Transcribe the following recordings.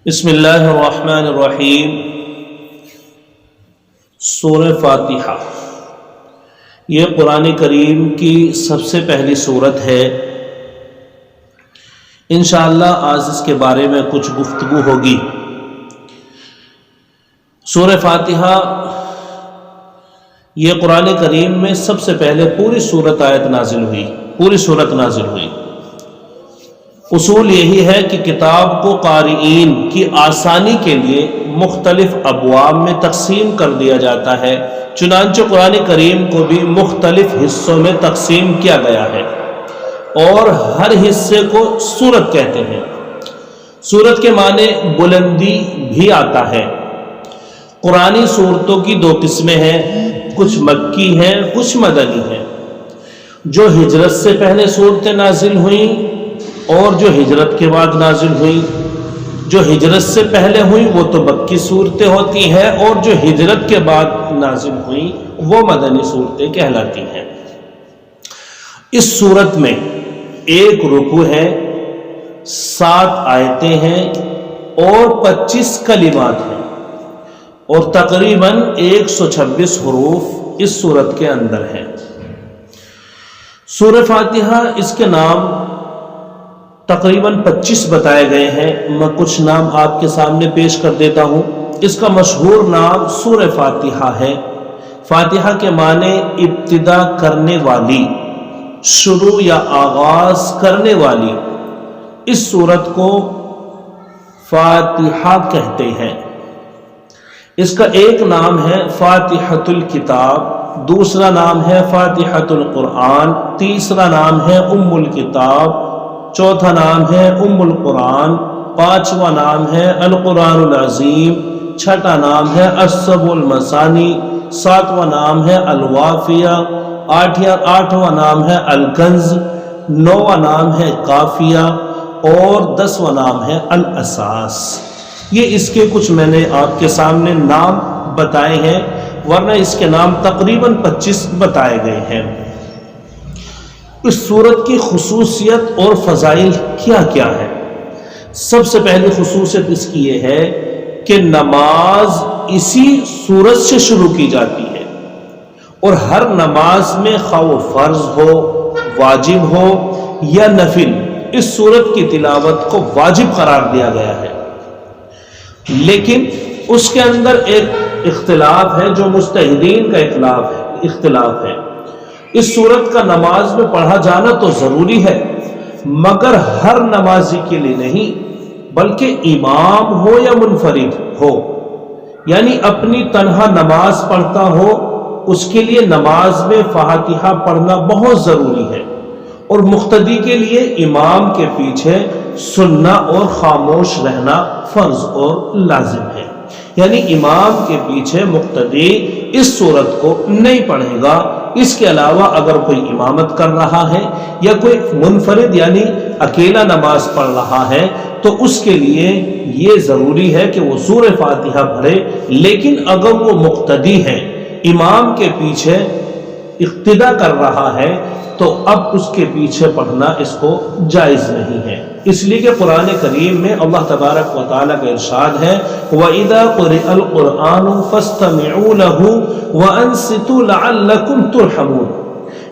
بسم اللہ الرحمن الرحیم۔ سورہ فاتحہ یہ قرآن کریم کی سب سے پہلی سورت ہے۔ انشاءاللہ آج اس کے بارے میں کچھ گفتگو ہوگی۔ سورہ فاتحہ یہ قرآن کریم میں سب سے پہلے پوری سورت نازل ہوئی۔ اصول یہی ہے کہ کتاب کو قارئین کی آسانی کے لیے مختلف ابواب میں تقسیم کر دیا جاتا ہے، چنانچہ قرآن کریم کو بھی مختلف حصوں میں تقسیم کیا گیا ہے اور ہر حصے کو سورت کہتے ہیں۔ سورت کے معنی بلندی بھی آتا ہے۔ قرآنی سورتوں کی دو قسمیں ہیں، کچھ مکی ہیں، کچھ مدنی ہیں۔ جو ہجرت سے پہلے سورتیں نازل ہوئیں اور جو ہجرت کے بعد نازل ہوئی۔ جو ہجرت سے پہلے ہوئی وہ تو مکی صورتیں ہوتی ہیں، اور جو ہجرت کے بعد نازل ہوئی وہ مدنی صورتیں کہلاتی ہیں۔ اس صورت میں ایک رکوع ہے، 7 آیتیں ہیں اور 25 کلمات ہیں، اور تقریباً 126 حروف اس صورت کے اندر ہیں۔ سورہ فاتحہ اس کے نام تقریباً 25 بتائے گئے ہیں۔ میں کچھ نام آپ کے سامنے پیش کر دیتا ہوں۔ اس کا مشہور نام سورہ فاتحہ ہے۔ فاتحہ کے معنی ابتدا کرنے والی، شروع یا آغاز کرنے والی۔ اس سورت کو فاتحہ کہتے ہیں۔ اس کا ایک نام ہے فاتحۃ الکتاب، دوسرا نام ہے فاتحۃ القرآن، تیسرا نام ہے ام الکتاب، چوتھا نام ہے ام القرآن، پانچواں نام ہے القرآن العظیم، چھٹا نام ہے السبع المثانی، ساتواں نام ہے الوافیہ، آٹھواں نام ہے الکنز، نواں نام ہے کافیہ، اور 10واں نام ہے الاساس۔ یہ اس کے کچھ میں نے آپ کے سامنے نام بتائے ہیں، ورنہ اس کے نام تقریباً 25 بتائے گئے ہیں۔ اس سورت کی خصوصیت اور فضائل کیا کیا ہے؟ سب سے پہلی خصوصیت اس کی یہ ہے کہ نماز اسی سورت سے شروع کی جاتی ہے، اور ہر نماز میں خواہ وہ فرض ہو، واجب ہو یا نفل، اس سورت کی تلاوت کو واجب قرار دیا گیا ہے۔ لیکن اس کے اندر ایک اختلاف ہے جو مجتہدین کا اختلاف ہے۔ اس سورت کا نماز میں پڑھا جانا تو ضروری ہے، مگر ہر نمازی کے لیے نہیں، بلکہ امام ہو یا منفرد ہو، یعنی اپنی تنہا نماز پڑھتا ہو، اس کے لیے نماز میں فاتحہ پڑھنا بہت ضروری ہے، اور مقتدی کے لیے امام کے پیچھے سننا اور خاموش رہنا فرض اور لازم ہے۔ یعنی امام کے پیچھے مقتدی اس سورت کو نہیں پڑھے گا۔ اس کے علاوہ اگر کوئی امامت کر رہا ہے یا کوئی منفرد یعنی اکیلا نماز پڑھ رہا ہے تو اس کے لیے یہ ضروری ہے کہ وہ سورہ فاتحہ پڑھے، لیکن اگر وہ مقتدی ہے، امام کے پیچھے اقتدا کر رہا ہے، تو اب اس کے پیچھے پڑھنا اس کو جائز نہیں ہے، اس لیے کہ قرآن کریم میں اللہ تبارک و تعالیٰ کا ارشاد ہے وَإِذَا قُرِئَ الْقُرْآنُ فَاسْتَمِعُوا لَهُ وَأَنصِتُوا لَعَلَّكُمْ تُرْحَمُونَ،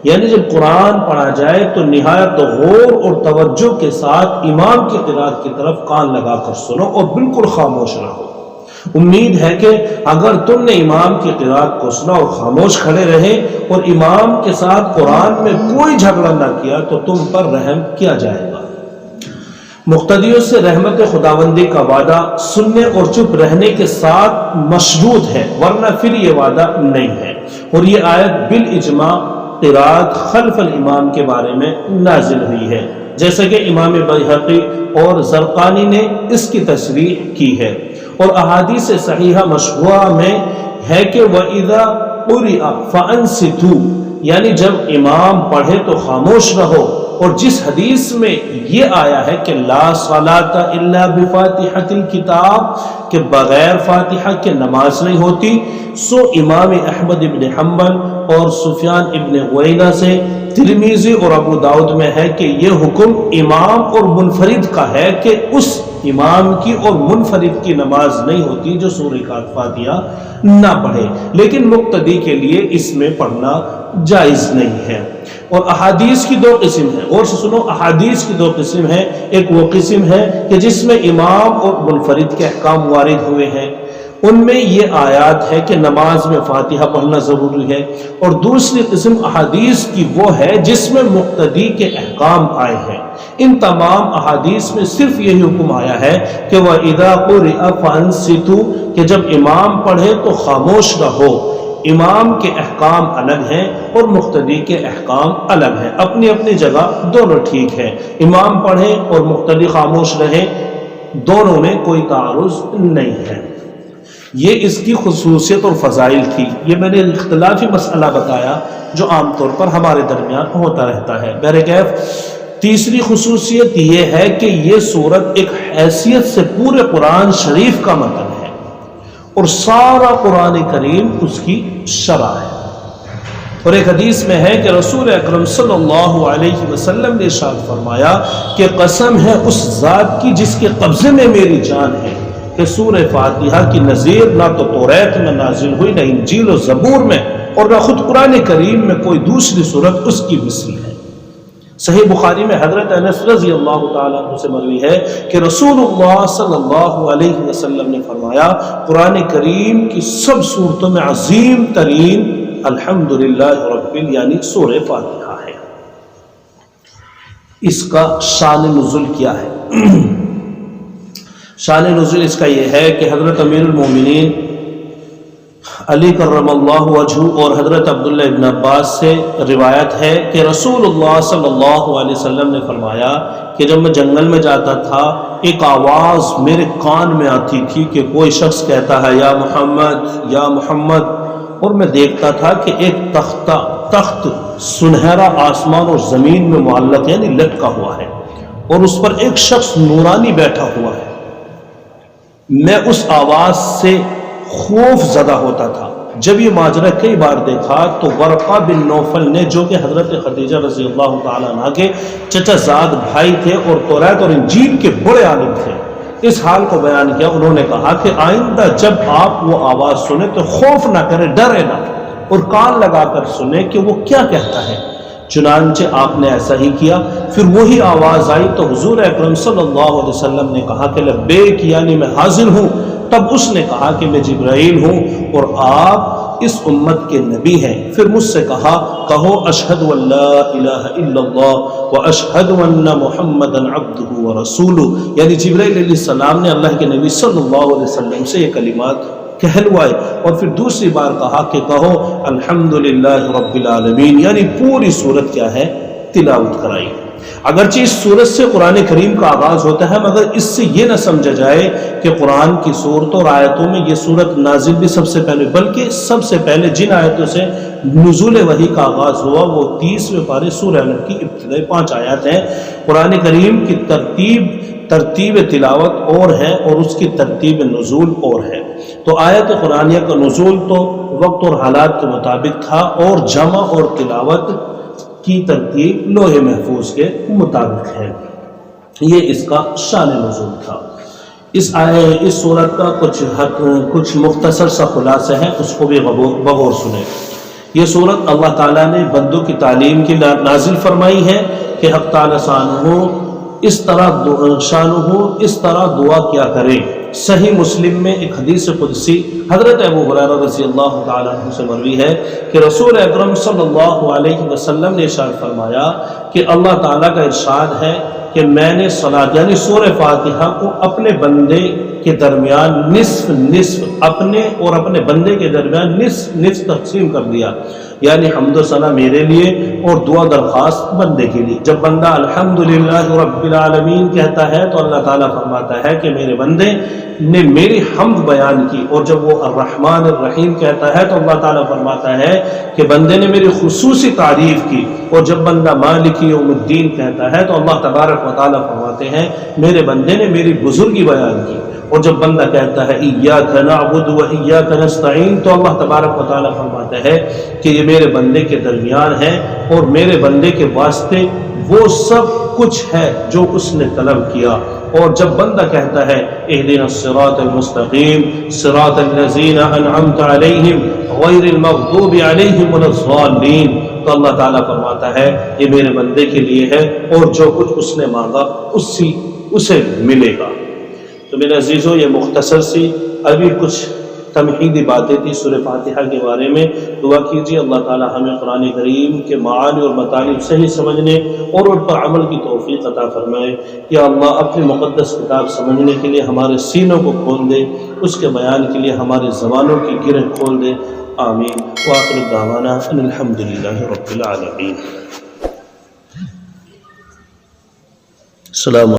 یعنی جب قرآن پڑھا جائے تو نہایت غور اور توجہ کے ساتھ امام کی قرات کی طرف کان لگا کر سنو اور بالکل خاموش رہو۔ امید ہے کہ اگر تم نے امام کی قرات کو سنا اور خاموش کھڑے رہے اور امام کے ساتھ قرآن میں کوئی جھگڑا نہ کیا تو تم پر رحم کیا جائے گا۔ مقتدیوں سے رحمت خداوندی کا وعدہ سننے اور چپ رہنے کے ساتھ مشروط ہے، ورنہ پھر یہ وعدہ نہیں ہے۔ اور یہ آیت بالاجماع قرات خلف الامام کے بارے میں نازل ہوئی ہے، جیسا کہ امام بیہقی اور زرقانی نے اس کی تصریح کی ہے، اور احادیث صحیحہ مشہورہ میں ہے کہ وَإِذَا قُرِئَ فَأَنصِتُوا، یعنی جب امام پڑھے تو خاموش رہو۔ اور جس حدیث میں یہ آیا ہے کہ لا صلاۃ الا بفاتحۃ الکتاب، کہ بغیر فاتحہ کے نماز نہیں ہوتی، سو امام احمد ابن حنبل اور سفیان ابن عیینہ سے، ترمذی اور ابو داؤد میں ہے کہ یہ حکم امام اور منفرد کا ہے کہ اس امام کی اور منفرد کی نماز نہیں ہوتی جو سورہ فاتحہ نہ پڑھے، لیکن مقتدی کے لیے اس میں پڑھنا جائز نہیں ہے۔ اور احادیث کی دو قسم ہیں، غور سے سنو، احادیث کی دو قسم ہیں۔ ایک وہ قسم ہے کہ جس میں امام اور منفرد کے احکام وارد ہوئے ہیں، ان میں یہ آیات ہے کہ نماز میں فاتحہ پڑھنا ضروری ہے، اور دوسری قسم احادیث کی وہ ہے جس میں مقتدی کے احکام آئے ہیں۔ ان تمام احادیث میں صرف یہی حکم آیا ہے کہ وَإِذَا قُرِئَ فَأَنصِتُوا، کہ جب امام پڑھے تو خاموش رہو۔ امام کے احکام الگ ہیں اور مقتدی کے احکام الگ ہیں، اپنی اپنی جگہ دونوں ٹھیک ہیں۔ امام پڑھے اور مقتدی خاموش رہے، دونوں میں کوئی تعارض نہیں ہے۔ یہ اس کی خصوصیت اور فضائل تھی۔ یہ میں نے اختلافی مسئلہ بتایا جو عام طور پر ہمارے درمیان ہوتا رہتا ہے۔ بہرکیف تیسری خصوصیت یہ ہے کہ یہ سورت ایک حیثیت سے پورے قرآن شریف کا متن ہے، اور سارا قرآن کریم اس کی شرح ہے۔ اور ایک حدیث میں ہے کہ رسول اکرم صلی اللہ علیہ وسلم نے ارشاد فرمایا کہ قسم ہے اس ذات کی جس کے قبضے میں میری جان ہے کہ سورہ فاتحہ کی نظیر نہ تو توریت میں نازل ہوئی، نہ انجیل و زبور میں، اور نہ خود قرآن کریم میں کوئی دوسری سورت اس کی مثل ہے۔ صحیح بخاری میں حضرت انس رضی اللہ تعالیٰ عنہ سے مروی ہے کہ رسول اللہ صلی اللہ علیہ وسلم نے فرمایا قرآن کریم کی سب سورتوں میں عظیم ترین الحمدللہ رب یعنی سورہ فاتحہ ہے۔ اس کا شان نزول کیا ہے؟ شان نزول اس کا یہ ہے کہ حضرت امیر المومنین علی کرم اللہ وجہہ اور حضرت عبداللہ ابن عباس سے روایت ہے کہ رسول اللہ صلی اللہ علیہ وسلم نے فرمایا کہ جب میں جنگل میں جاتا تھا ایک آواز میرے کان میں آتی تھی کہ کوئی شخص کہتا ہے یا محمد یا محمد، اور میں دیکھتا تھا کہ ایک تخت سنہرا آسمان اور زمین میں معلق یعنی لٹکا ہوا ہے، اور اس پر ایک شخص نورانی بیٹھا ہوا ہے۔ میں اس آواز سے خوف زدہ ہوتا تھا۔ جب یہ ماجرا کئی بار دیکھا تو ورقہ بن نوفل نے، جو کہ حضرت خدیجہ رضی اللہ تعالیٰ عنہ کے چچا زاد بھائی تھے اور توریت اور انجیل کے بڑے عالم تھے، اس حال کو بیان کیا۔ انہوں نے کہا کہ آئندہ جب آپ وہ آواز سنیں تو خوف نہ کرے، ڈرے نہ، اور کان لگا کر سنیں کہ وہ کیا کہتا ہے۔ چنانچہ آپ نے ایسا ہی کیا۔ پھر وہی آواز آئی تو حضور اکرم صلی اللہ علیہ وسلم نے کہا کہ لبیک یعنی میں حاضر ہوں۔ تب اس نے کہا کہ میں جبرائیل ہوں اور آپ اس امت کے نبی ہیں۔ پھر مجھ سے کہا کہو اشہد ان لا الہ الا اللہ واشہد ان محمدا عبدہ ورسولہ، یعنی جبرائیل علیہ السلام نے اللہ کے نبی صلی اللہ علیہ وسلم سے یہ کلمات کہلوائے، اور پھر دوسری بار کہا کہ کہو الحمدللہ رب العالمین، یعنی پوری سورت کیا ہے تلاوت کرائی۔ اگرچہ اس سورت سے قرآن کریم کا آغاز ہوتا ہے، مگر اس سے یہ نہ سمجھا جائے کہ قرآن کی صورتوں اور آیتوں میں یہ سورت نازل بھی سب سے پہلے، بلکہ سب سے پہلے جن آیتوں سے نزول وحی کا آغاز ہوا وہ 30ویں پارے سورہ علق کی ابتدائی 5 آیات ہیں۔ قرآن کریم کی ترتیب تلاوت اور ہے اور اس کی ترتیب نزول اور ہے۔ تو آیت قرآنیہ کا نزول تو وقت اور حالات کے مطابق تھا، اور جمع اور تلاوت کی ترتیب لوح محفوظ کے مطابق ہے۔ یہ اس کا شان نزول تھا۔ اس سورت کا کچھ مختصر سا خلاصہ ہے، اس کو بھی بغور سنیں۔ یہ سورت اللہ تعالیٰ نے بندوں کی تعلیم کی نازل فرمائی ہے کہ حق تعالیٰ اس طرح دعا کیا کرے۔ صحیح مسلم میں ایک حدیث قدسی حضرت ابو ہریرہ رضی اللہ تعالیٰ عنہ سے مروی ہے کہ رسول اکرم صلی اللہ علیہ وسلم نے ارشاد فرمایا کہ اللہ تعالیٰ کا ارشاد ہے کہ میں نے صلاۃ یعنی سورہ فاتحہ کو اپنے بندے کے درمیان نصف اپنے اور اپنے بندے کے درمیان نصف تقسیم کر دیا، یعنی حمد و ثنا میرے لیے اور دعا درخواست بندے کے لیے۔ جب بندہ الحمدللہ رب العالمین کہتا ہے تو اللہ تعالیٰ فرماتا ہے کہ میرے بندے نے میری حمد بیان کی، اور جب وہ الرحمن الرحیم کہتا ہے تو اللہ تعالیٰ فرماتا ہے کہ بندے نے میری خصوصی تعریف کی، اور جب بندہ مالک یوم الدین کہتا ہے تو اللہ تبارک و تعالیٰ فرماتے ہیں میرے بندے نے میری بزرگی بیان کی، اور جب بندہ کہتا ہے ایاک نعبد و ایاک نستعین تو اللہ تبارک و تعالیٰ فرماتا ہے کہ یہ میرے بندے کے درمیان ہے اور میرے بندے کے واسطے وہ سب کچھ ہے جو اس نے طلب کیا۔ اور جب بندہ کہتا ہے اہدنا الصراط المستقیم صراط الذین انعمت علیہم غیر المغضوب علیہم ولا الضالین، تو اللہ تعالیٰ فرماتا ہے یہ میرے بندے کے لیے ہے اور جو کچھ اس نے مانگا اسے ملے گا۔ تو میرے عزیزوں، یہ مختصر سی ابھی کچھ تمہیدی باتیں تھی سورہ فاتحہ کے بارے میں۔ دعا کیجیے اللہ تعالیٰ ہمیں قرآن کریم کے معانی اور مطالب صحیح سمجھنے اور ان پر عمل کی توفیق عطا فرمائے۔ یا اللہ اپنی مقدس کتاب سمجھنے کے لیے ہمارے سینوں کو کھول دے، اس کے بیان کے لیے ہماری زبانوں کی گرہ کھول دے، آمین۔ وآخر دعوانا ان الحمدللہ رب العالمین۔ السلام